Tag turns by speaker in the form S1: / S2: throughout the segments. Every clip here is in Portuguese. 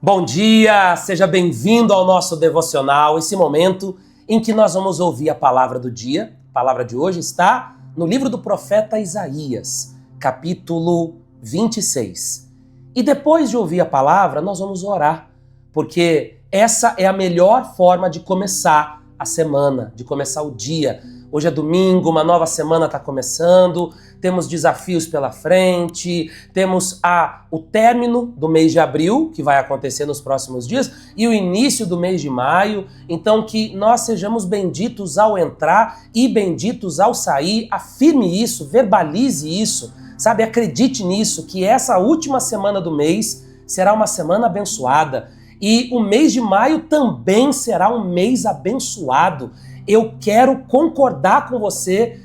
S1: Bom dia, seja bem-vindo ao nosso devocional, esse momento em que nós vamos ouvir a palavra do dia. A palavra de hoje está no livro do profeta Isaías, capítulo 26. E depois de ouvir a palavra, nós vamos orar, porque essa é a melhor forma de começar a semana, de começar o dia. Hoje é domingo, uma nova semana está começando, temos desafios pela frente, temos o término do mês de abril, que vai acontecer nos próximos dias, e o início do mês de maio. Então que nós sejamos benditos ao entrar e benditos ao sair. Afirme isso, verbalize isso, sabe? Acredite nisso, que essa última semana do mês será uma semana abençoada. E o mês de maio também será um mês abençoado. Eu quero concordar com você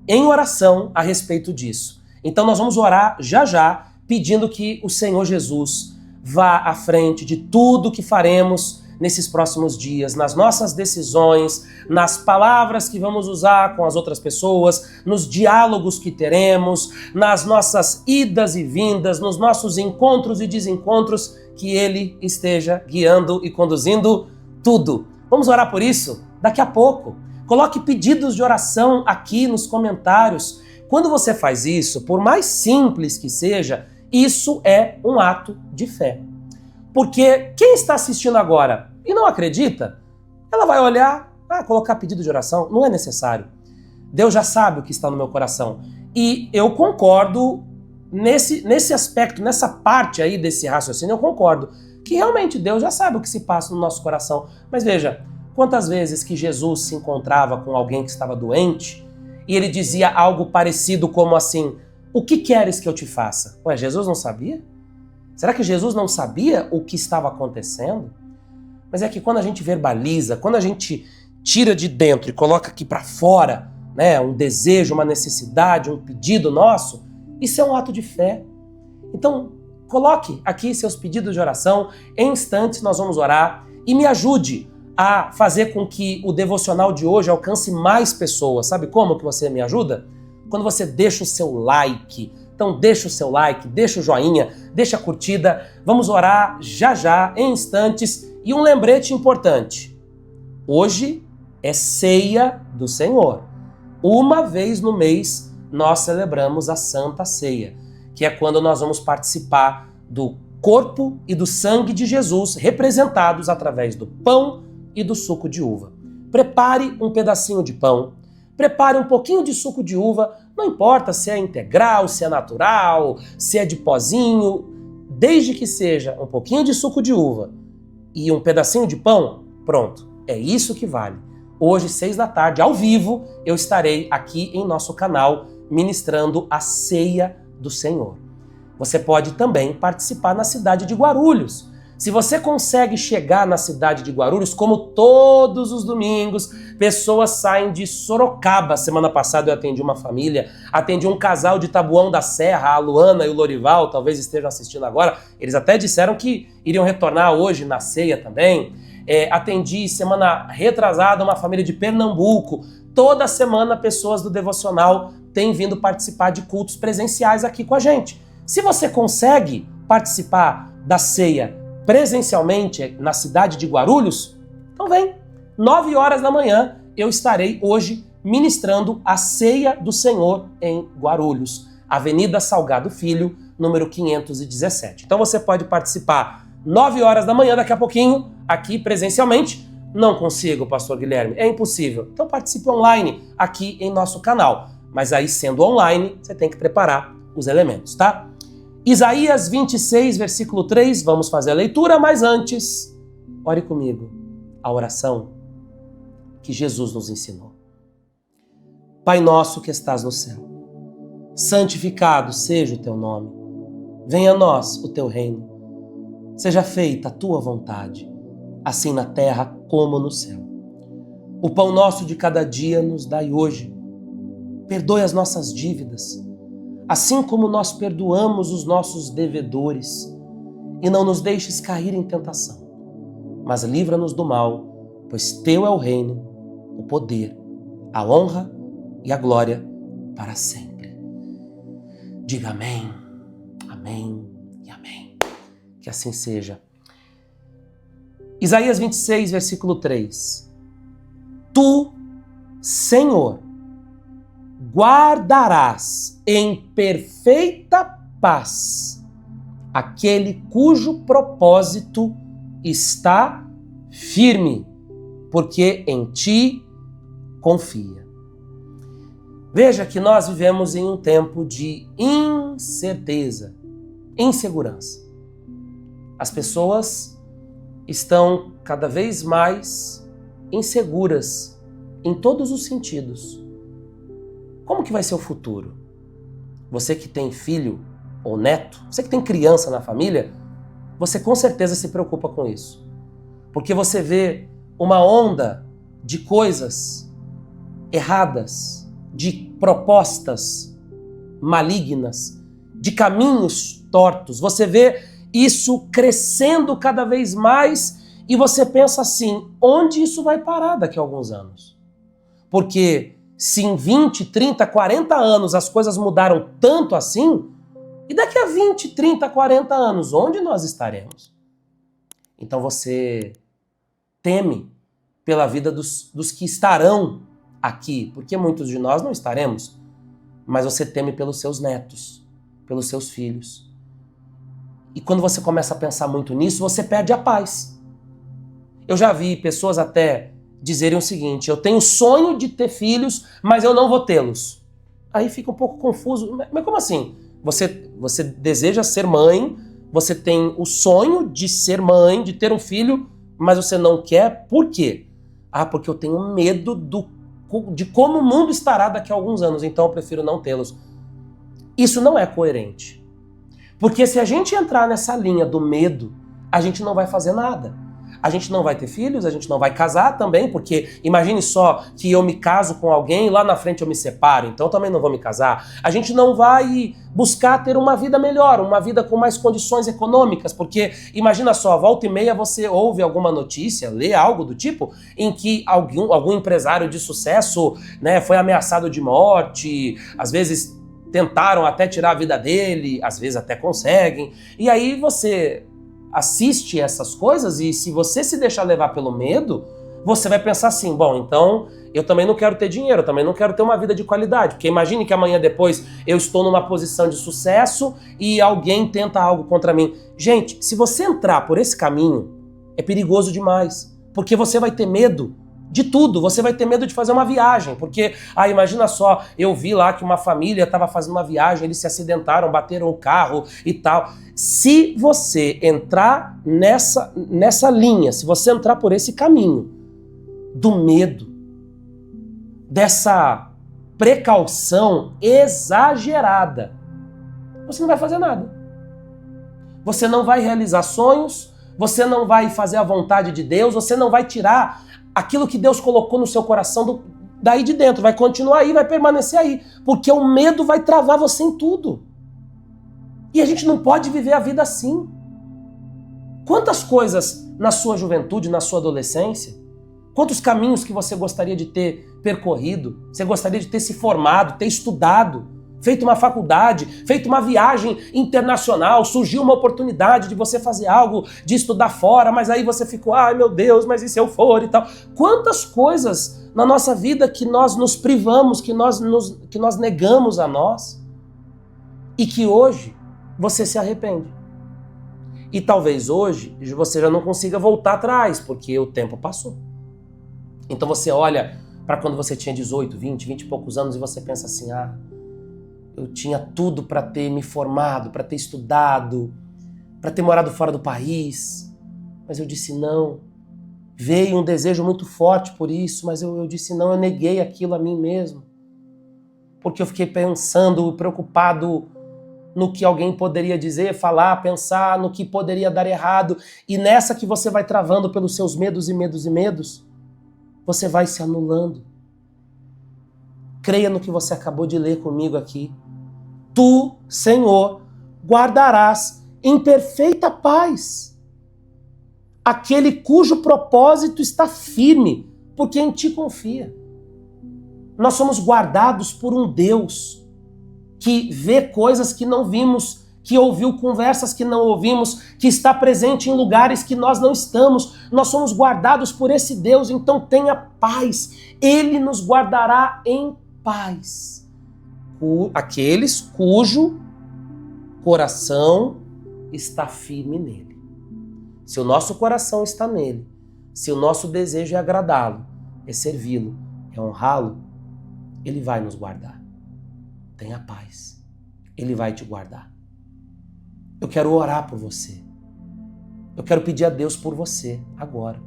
S1: em oração a respeito disso. Então nós vamos orar já já, pedindo que o Senhor Jesus vá à frente de tudo que faremos nesses próximos dias, nas nossas decisões, nas palavras que vamos usar com as outras pessoas, nos diálogos que teremos, nas nossas idas e vindas, nos nossos encontros e desencontros, que Ele esteja guiando e conduzindo tudo. Vamos orar por isso? Daqui a pouco. Coloque pedidos de oração aqui nos comentários. Quando você faz isso, por mais simples que seja, isso é um ato de fé. Porque quem está assistindo agora e não acredita, ela vai olhar, colocar pedido de oração, não é necessário. Deus já sabe o que está no meu coração. E eu concordo nesse aspecto, nessa parte aí desse raciocínio, eu concordo que realmente Deus já sabe o que se passa no nosso coração. Mas veja, quantas vezes que Jesus se encontrava com alguém que estava doente e ele dizia algo parecido como assim: o que queres que eu te faça? Ué, Jesus não sabia? Será que Jesus não sabia o que estava acontecendo? Mas é que quando a gente verbaliza, quando a gente tira de dentro e coloca aqui para fora, né, um desejo, uma necessidade, um pedido nosso, isso é um ato de fé. Então, coloque aqui seus pedidos de oração, em instantes nós vamos orar, e me ajude a fazer com que o devocional de hoje alcance mais pessoas. Sabe como que você me ajuda? Quando você deixa o seu like. Então deixa o seu like, deixa o joinha, deixa a curtida. Vamos orar já já, em instantes. E um lembrete importante. Hoje é ceia do Senhor. Uma vez no mês nós celebramos a Santa Ceia, que é quando nós vamos participar do corpo e do sangue de Jesus, representados através do pão e do suco de uva. Prepare um pedacinho de pão, prepare um pouquinho de suco de uva, não importa se é integral, se é natural, se é de pozinho, desde que seja um pouquinho de suco de uva e um pedacinho de pão, pronto, é isso que vale. Hoje, 6 da tarde, ao vivo, eu estarei aqui em nosso canal ministrando a Ceia do Senhor. Você pode também participar na cidade de Guarulhos. Se você consegue chegar na cidade de Guarulhos, como todos os domingos, pessoas saem de Sorocaba. Semana passada eu atendi uma família, atendi um casal de Taboão da Serra, a Luana e o Lorival, talvez estejam assistindo agora. Eles até disseram que iriam retornar hoje na ceia também. Atendi semana retrasada uma família de Pernambuco. Toda semana pessoas do devocional têm vindo participar de cultos presenciais aqui com a gente. Se você consegue participar da ceia presencialmente na cidade de Guarulhos, então vem, 9 horas da manhã, eu estarei hoje ministrando a Ceia do Senhor em Guarulhos, Avenida Salgado Filho, número 517. Então você pode participar 9 horas da manhã, daqui a pouquinho, aqui presencialmente. Não consigo, pastor Guilherme, é impossível. Então participe online aqui em nosso canal. Mas aí, sendo online, você tem que preparar os elementos, tá? Isaías 26, versículo 3, vamos fazer a leitura, mas antes, ore comigo a oração que Jesus nos ensinou. Pai nosso que estás no céu, santificado seja o teu nome. Venha a nós o teu reino. Seja feita a tua vontade, assim na terra como no céu. O pão nosso de cada dia nos dai hoje. Perdoe as nossas dívidas, assim como nós perdoamos os nossos devedores, e não nos deixes cair em tentação, mas livra-nos do mal, pois teu é o reino, o poder, a honra e a glória para sempre. Diga amém, amém e amém. Que assim seja. Isaías 26, versículo 3. Tu, Senhor, guardarás em perfeita paz aquele cujo propósito está firme, porque em ti confia. Veja que nós vivemos em um tempo de incerteza, insegurança. As pessoas estão cada vez mais inseguras em todos os sentidos. Como que vai ser o futuro? Você que tem filho ou neto, você que tem criança na família, você com certeza se preocupa com isso. Porque você vê uma onda de coisas erradas, de propostas malignas, de caminhos tortos. Você vê isso crescendo cada vez mais e você pensa assim, onde isso vai parar daqui a alguns anos? Porque se em 20, 30, 40 anos as coisas mudaram tanto assim, e daqui a 20, 30, 40 anos, onde nós estaremos? Então você teme pela vida dos que estarão aqui, porque muitos de nós não estaremos, mas você teme pelos seus netos, pelos seus filhos. E quando você começa a pensar muito nisso, você perde a paz. Eu já vi pessoas até dizerem o seguinte, eu tenho sonho de ter filhos, mas eu não vou tê-los. Aí fica um pouco confuso, mas como assim? Você deseja ser mãe, você tem o sonho de ser mãe, de ter um filho, mas você não quer, por quê? Ah, porque eu tenho medo de como o mundo estará daqui a alguns anos, então eu prefiro não tê-los. Isso não é coerente. Porque se a gente entrar nessa linha do medo, a gente não vai fazer nada. A gente não vai ter filhos, a gente não vai casar também, porque imagine só que eu me caso com alguém e lá na frente eu me separo, então eu também não vou me casar. A gente não vai buscar ter uma vida melhor, uma vida com mais condições econômicas, porque imagina só, volta e meia você ouve alguma notícia, lê algo do tipo, em que algum empresário de sucesso, né, foi ameaçado de morte, às vezes tentaram até tirar a vida dele, às vezes até conseguem, e aí você assiste essas coisas e se você se deixar levar pelo medo, você vai pensar assim, bom, então eu também não quero ter dinheiro, eu também não quero ter uma vida de qualidade, porque imagine que amanhã depois eu estou numa posição de sucesso e alguém tenta algo contra mim. Gente, se você entrar por esse caminho, é perigoso demais, porque você vai ter medo de tudo, você vai ter medo de fazer uma viagem, porque, imagina só, eu vi lá que uma família estava fazendo uma viagem, eles se acidentaram, bateram o carro e tal. Se você entrar nessa linha, se você entrar por esse caminho do medo, dessa precaução exagerada, você não vai fazer nada. Você não vai realizar sonhos, você não vai fazer a vontade de Deus, você não vai tirar aquilo que Deus colocou no seu coração daí de dentro, vai continuar aí, vai permanecer aí, porque o medo vai travar você em tudo. E a gente não pode viver a vida assim. Quantas coisas na sua juventude, na sua adolescência, quantos caminhos que você gostaria de ter percorrido, você gostaria de ter se formado, ter estudado, feito uma faculdade, feito uma viagem internacional, surgiu uma oportunidade de você fazer algo, de estudar fora, mas aí você ficou, ai meu Deus, mas e se eu for e tal. Quantas coisas na nossa vida que nós nos privamos, que nós negamos a nós e que hoje você se arrepende. E talvez hoje você já não consiga voltar atrás, porque o tempo passou. Então você olha para quando você tinha 18, 20 e poucos anos e você pensa assim, eu tinha tudo para ter me formado, para ter estudado, para ter morado fora do país, mas eu disse não. Veio um desejo muito forte por isso, mas eu disse não, eu neguei aquilo a mim mesmo. Porque eu fiquei pensando, preocupado no que alguém poderia dizer, falar, pensar, no que poderia dar errado. E nessa que você vai travando pelos seus medos e medos e medos, você vai se anulando. Creia no que você acabou de ler comigo aqui. Tu, Senhor, guardarás em perfeita paz aquele cujo propósito está firme, porque em ti confia. Nós somos guardados por um Deus que vê coisas que não vimos, que ouviu conversas que não ouvimos, que está presente em lugares que nós não estamos. Nós somos guardados por esse Deus, então tenha paz. Ele nos guardará em paz. Aqueles cujo coração está firme nele. Se o nosso coração está nele, se o nosso desejo é agradá-lo, é servi-lo, é honrá-lo, ele vai nos guardar. Tenha paz. Ele vai te guardar. Eu quero orar por você. Eu quero pedir a Deus por você agora.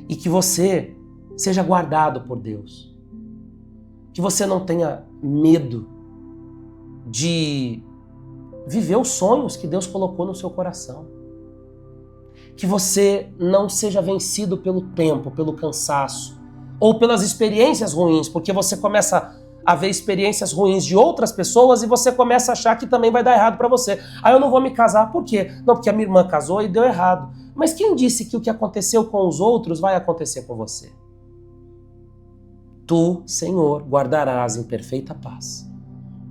S1: E que você seja guardado por Deus. Que você não tenha medo de viver os sonhos que Deus colocou no seu coração. Que você não seja vencido pelo tempo, pelo cansaço, ou pelas experiências ruins, porque você começa a ver experiências ruins de outras pessoas e você começa a achar que também vai dar errado para você. Eu não vou me casar, por quê? Não, porque a minha irmã casou e deu errado. Mas quem disse que o que aconteceu com os outros vai acontecer com você? Tu, Senhor, guardarás em perfeita paz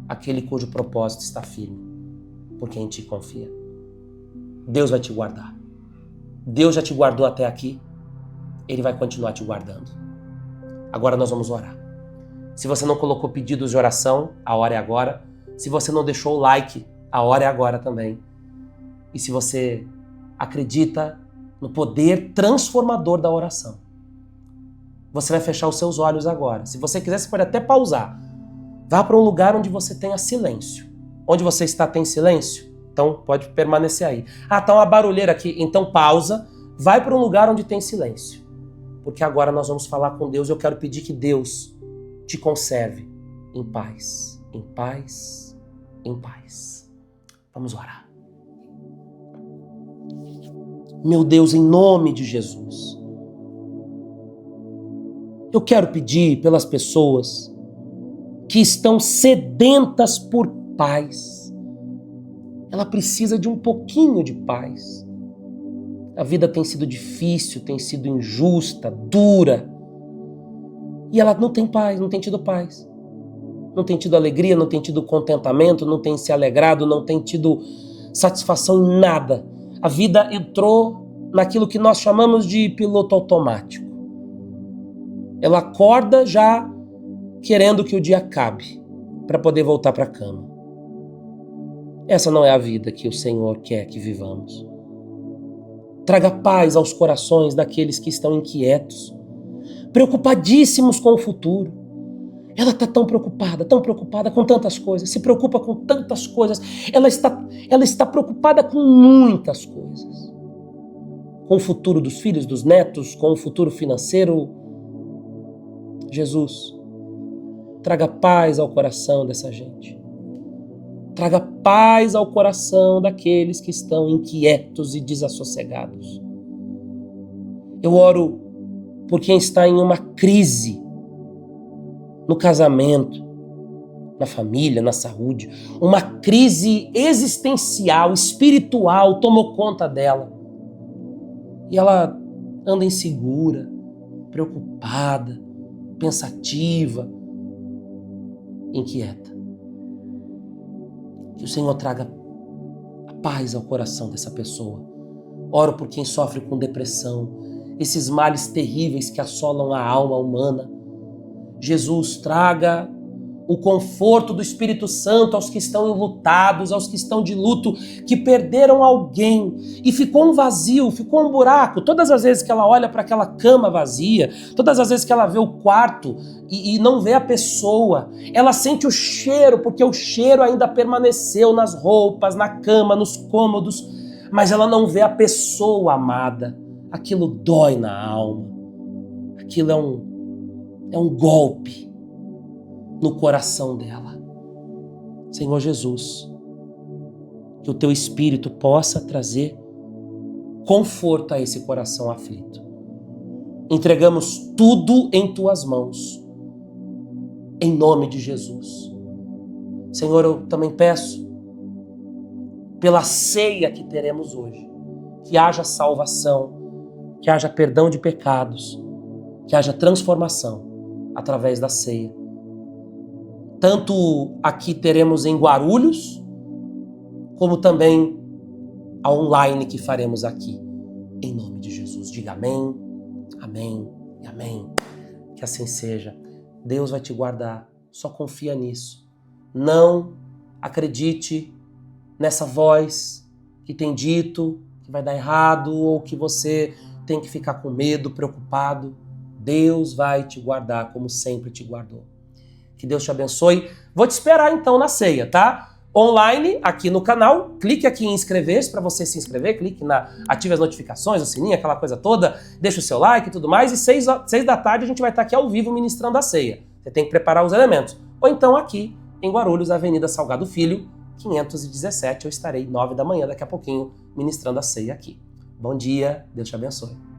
S1: aquele cujo propósito está firme, porque em ti confia. Deus vai te guardar. Deus já te guardou até aqui, Ele vai continuar te guardando. Agora nós vamos orar. Se você não colocou pedidos de oração, a hora é agora. Se você não deixou o like, a hora é agora também. E se você acredita no poder transformador da oração, você vai fechar os seus olhos agora. Se você quiser, você pode até pausar. Vá para um lugar onde você tenha silêncio. Onde você está tem silêncio? Então pode permanecer aí. Tá uma barulheira aqui. Então pausa. Vai para um lugar onde tem silêncio. Porque agora nós vamos falar com Deus. Eu quero pedir que Deus te conserve em paz. Em paz. Em paz. Vamos orar. Meu Deus, em nome de Jesus, eu quero pedir pelas pessoas que estão sedentas por paz. Ela precisa de um pouquinho de paz. A vida tem sido difícil, tem sido injusta, dura. E ela não tem paz, não tem tido paz. Não tem tido alegria, não tem tido contentamento, não tem se alegrado, não tem tido satisfação em nada. A vida entrou naquilo que nós chamamos de piloto automático. Ela acorda já querendo que o dia acabe para poder voltar para a cama. Essa não é a vida que o Senhor quer que vivamos. Traga paz aos corações daqueles que estão inquietos, preocupadíssimos com o futuro. Ela está tão preocupada com tantas coisas, se preocupa com tantas coisas. Ela está preocupada com muitas coisas. Com o futuro dos filhos, dos netos, com o futuro financeiro. Jesus, traga paz ao coração dessa gente. Traga paz ao coração daqueles que estão inquietos e desassossegados. Eu oro por quem está em uma crise no casamento, na família, na saúde. Uma crise existencial, espiritual, tomou conta dela. E ela anda insegura, preocupada, pensativa, inquieta. Que o Senhor traga a paz ao coração dessa pessoa. Oro por quem sofre com depressão, esses males terríveis que assolam a alma humana. Jesus, traga o conforto do Espírito Santo aos que estão enlutados, aos que estão de luto, que perderam alguém e ficou um vazio, ficou um buraco. Todas as vezes que ela olha para aquela cama vazia, todas as vezes que ela vê o quarto e não vê a pessoa, ela sente o cheiro, porque o cheiro ainda permaneceu nas roupas, na cama, nos cômodos, mas ela não vê a pessoa amada. Aquilo dói na alma. Aquilo é um golpe no coração dela. Senhor Jesus, que o teu Espírito possa trazer conforto a esse coração aflito. Entregamos tudo em tuas mãos, em nome de Jesus. Senhor, eu também peço, pela ceia que teremos hoje, que haja salvação, que haja perdão de pecados, que haja transformação através da ceia. Tanto aqui teremos em Guarulhos, como também a online que faremos aqui. Em nome de Jesus, diga amém, amém e amém. Que assim seja. Deus vai te guardar. Só confia nisso. Não acredite nessa voz que tem dito que vai dar errado ou que você tem que ficar com medo, preocupado. Deus vai te guardar como sempre te guardou. Que Deus te abençoe. Vou te esperar então na ceia, tá? Online, aqui no canal, clique aqui em inscrever-se para você se inscrever, clique ative as notificações, o sininho, aquela coisa toda, deixa o seu like e tudo mais, e 6 da tarde a gente vai estar aqui ao vivo ministrando a ceia. Você tem que preparar os elementos. Ou então aqui em Guarulhos, Avenida Salgado Filho, 517, eu estarei 9 da manhã daqui a pouquinho ministrando a ceia aqui. Bom dia, Deus te abençoe.